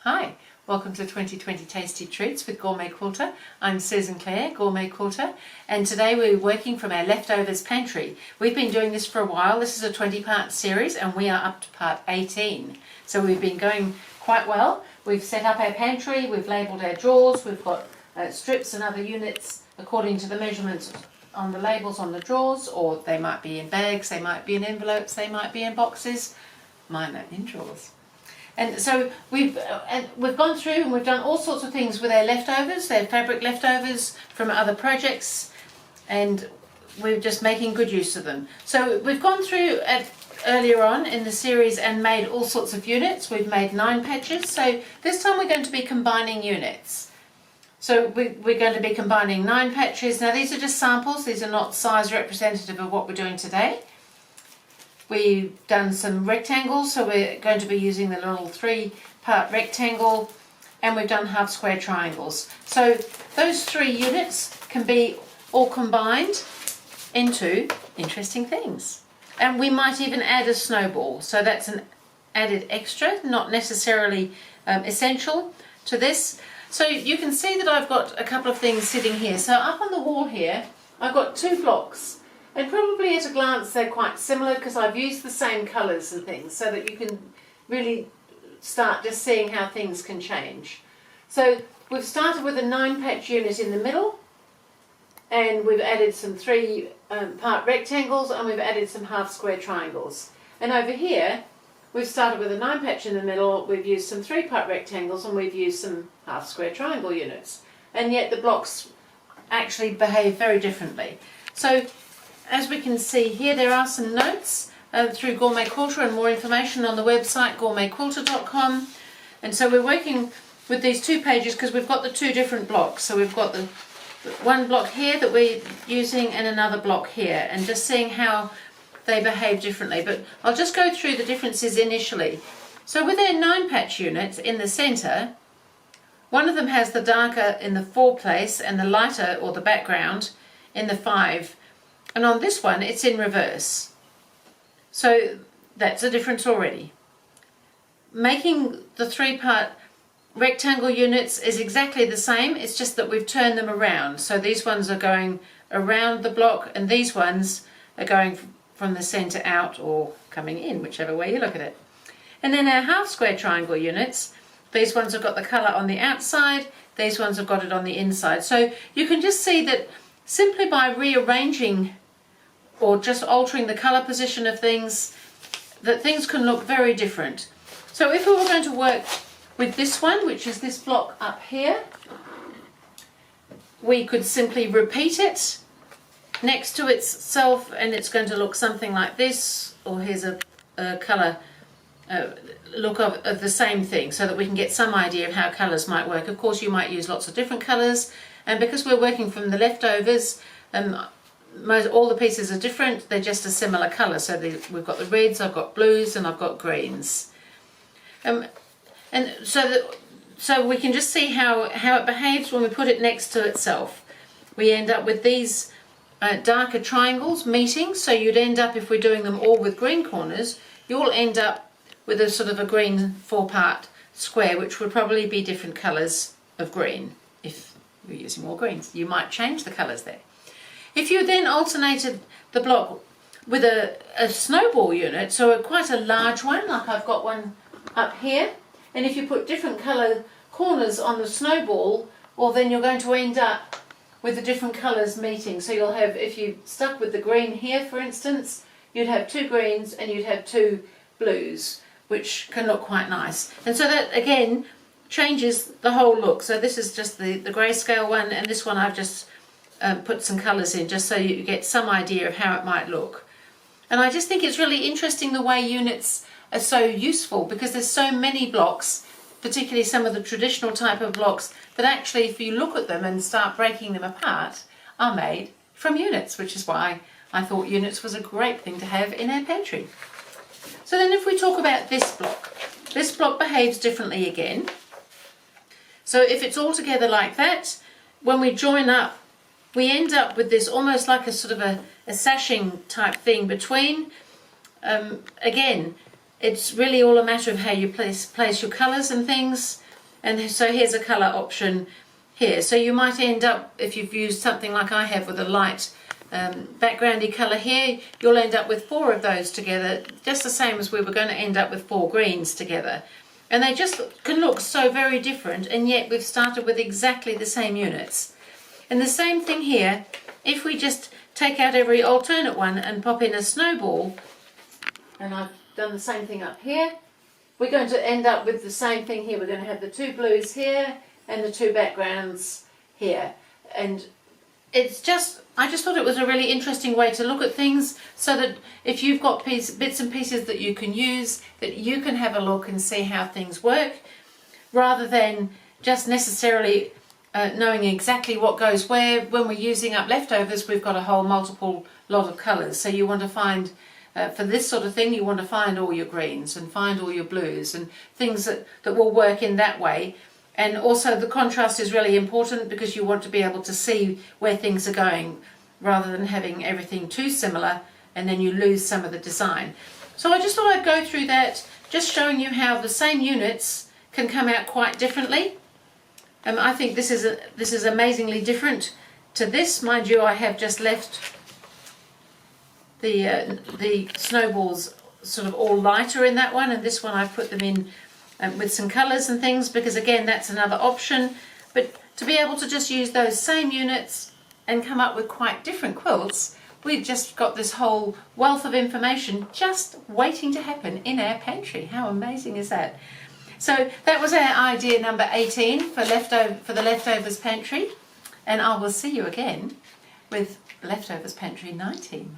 Hi, welcome to 2020 Tasty Treats with GourmetQuilter. I'm Susan Clare, GourmetQuilter, and today we're working from our Leftovers Pantry. We've been doing this for a while. This is a 20-part series and we are up to part 18. So we've been going quite well. We've set up our pantry, we've labelled our drawers, we've got strips and other units according to the measurements on the labels on the drawers, or they might be in bags, they might be in envelopes, they might be in boxes. Mine are in drawers. And so we've gone through and we've done all sorts of things with our leftovers, their fabric leftovers from other projects, and we're just making good use of them. So we've gone through earlier on in the series and made all sorts of units. We've made 9 patches, so this time we're going to be combining units. So we're going to be combining 9 patches. Now these are just samples, these are not size representative of what we're doing today. We've done some rectangles, so we're going to be using the little 3-part rectangle, and we've done half square triangles. So those 3 units can be all combined into interesting things. And we might even add a snowball, so that's an added extra, not necessarily essential to this. So you can see that I've got a couple of things sitting here. So up on the wall here, I've got 2 blocks. And probably at a glance they're quite similar because I've used the same colours and things so that you can really start just seeing how things can change. So we've started with a 9-patch unit in the middle, and we've added some 3-part rectangles, and we've added some half square triangles. And over here we've started with a 9-patch in the middle, we've used some 3-part rectangles, and we've used some half square triangle units. And yet the blocks actually behave very differently. So as we can see here, there are some notes through GourmetQuilter and more information on the website GourmetQuilter.com. And so we're working with these 2 pages because we've got the 2 different blocks. So we've got the one block here that we're using and another block here, and just seeing how they behave differently. But I'll just go through the differences initially. So with our 9-patch units in the centre, one of them has the darker in the 4 place and the lighter, or the background, in the 5. And on this one, it's in reverse. So that's a difference already. Making the 3-part rectangle units is exactly the same, it's just that we've turned them around. So these ones are going around the block, and these ones are going from the centre out or coming in, whichever way you look at it. And then our half square triangle units, these ones have got the colour on the outside, these ones have got it on the inside. So you can just see that simply by rearranging or just altering the colour position of things, that things can look very different. So if we were going to work with this one, which is this block up here, we could simply repeat it next to itself, and it's going to look something like this, or here's a colour look of the same thing, so that we can get some idea of how colours might work. Of course you might use lots of different colours, and because we're working from the leftovers, all the pieces are different, they're just a similar colour. So we've got the reds, I've got blues, and I've got greens. And so we can just see how it behaves when we put it next to itself. We end up with these darker triangles meeting, so you'd end up, if we're doing them all with green corners, you'll end up with a sort of a green 4-part square, which would probably be different colours of green. If you're using more greens, you might change the colours there. If you then alternated the block with a snowball unit, so quite a large one, like I've got one up here, and if you put different colour corners on the snowball, well then you're going to end up with the different colours meeting. So you'll have, if you stuck with the green here for instance, you'd have 2 greens and you'd have 2 blues, which can look quite nice. And so that again changes the whole look. So this is just the grayscale one, and this one I've just put some colours in just so you get some idea of how it might look. And I just think it's really interesting the way units are so useful, because there's so many blocks, particularly some of the traditional type of blocks, that actually if you look at them and start breaking them apart, are made from units, which is why I thought units was a great thing to have in our pantry. So then if we talk about this block behaves differently again. So if it's all together like that, when we join up, we end up with this almost like a sort of a sashing type thing between. Again, it's really all a matter of how you place your colours and things. And so here's a colour option here. So you might end up, if you've used something like I have with a light backgroundy colour here, you'll end up with 4 of those together, just the same as we were going to end up with 4 greens together. And they just can look so very different, and yet we've started with exactly the same units. And the same thing here, if we just take out every alternate one and pop in a snowball, and I've done the same thing up here, we're going to end up with the same thing here. We're going to have the 2 blues here and the 2 backgrounds here. And it's just, I just thought it was a really interesting way to look at things, so that if you've got bits and pieces that you can use, that you can have a look and see how things work, rather than just necessarily knowing exactly what goes where. When we're using up leftovers, we've got a whole multiple lot of colours. So you want to find, for this sort of thing, you want to find all your greens and find all your blues and things that will work in that way. And also the contrast is really important, because you want to be able to see where things are going, rather than having everything too similar and then you lose some of the design. So I just thought I'd go through that, just showing you how the same units can come out quite differently. I think this is amazingly different to this. Mind you, I have just left the snowballs sort of all lighter in that one, and this one I've put them in with some colours and things, because again, that's another option. But to be able to just use those same units and come up with quite different quilts, we've just got this whole wealth of information just waiting to happen in our pantry. How amazing is that? So that was our idea number 18 for the Leftovers Pantry, and I will see you again with Leftovers Pantry 19.